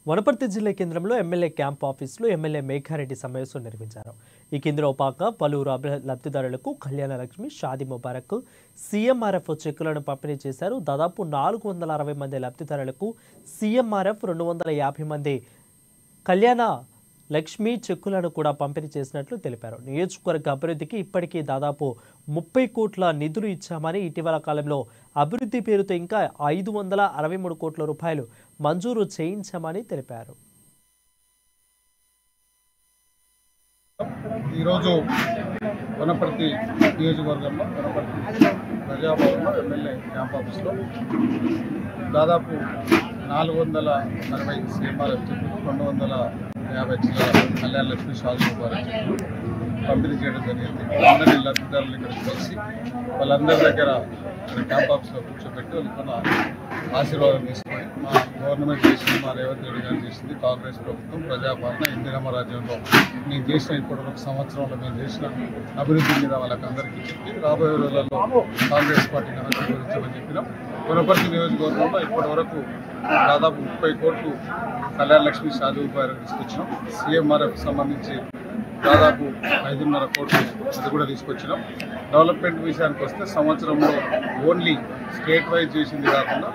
వనపర్తి జిల్లా కేంద్రంలో MLA camp ఆఫీసులో ఎమ్మెల్యే మేఘారెడ్డి సమావేశం నిర్వహించారు. ఈ కేంద్రంలో పాక పలువురు లబ్ధిదారులకు కళ్యాణ లక్ష్మి, షాదీ ముబారక్, సీఎంఆర్ఎఫ్ చెక్కులను పంపిణీ చేశారు. దాదాపు 460 మంది లబ్ధిదారులకు సీఎంఆర్ఎఫ్, 250 మంది కళ్యాణ లక్ష్మి చెక్కులను కూడా పంపిణీ చేసినట్లు తెలిపారు. నియోజకవర్గ అభివృద్ధికి ఇప్పటికీ దాదాపు 30 కోట్ల నిధులు ఇచ్చామని, ఇటీవల కాలంలో అభివృద్ధి పేరుతో ఇంకా 563 కోట్ల రూపాయలు మంజూరు చేయించామని తెలిపారు. ఈరోజు వనపర్తి నియోజకవర్గంలో వనపర్తి ప్రజాభవన్లో ఎమ్మెల్యే క్యాంప్ ఆఫీస్లో దాదాపు 460 సీఎంఆర్ఎఫ్ చెక్కులు, 250 చిల్లర కళ్యాణ లక్ష్మి, షాదీ ముబారక్ చెక్కులు పంపిణీ చేయడం జరిగింది. అందరి లబ్ధిదారులు ఇక్కడికి కలిసి వాళ్ళందరి దగ్గర క్యాంప్ ఆఫీస్లో కూర్చోబెట్టి వాళ్ళకున్న ఆశీర్వాదం తీసుకొని మా గవర్నమెంట్ చేసింది, మా రేవంత్ రెడ్డి గారు చేసింది, కాంగ్రెస్ ప్రభుత్వం ప్రజాపాలన ఇందిరమ్మ రాజ్యంలో మేము చేసిన ఇప్పటి ఒక సంవత్సరంలో మేము చేసిన అభివృద్ధి మీద వాళ్ళకందరికీ చెప్పి రాబోయే రోజులలో కాంగ్రెస్ పార్టీని ఆశీర్వదించమని చెప్పినాం. వనపర్తి నియోజకవర్గంలో ఇప్పటి వరకు దాదాపు 30 కోట్లు కళ్యాణ లక్ష్మి, షాదీ ముబారక్ తీసుకొచ్చినాం. సీఎంఆర్ఎఫ్ సంబంధించి దాదాపు 5.5 కోట్లు అది కూడా తీసుకొచ్చినాం. డెవలప్మెంట్ విషయానికి వస్తే సంవత్సరంలో ఓన్లీ స్టేట్ వైజ్ చేసింది కాకుండా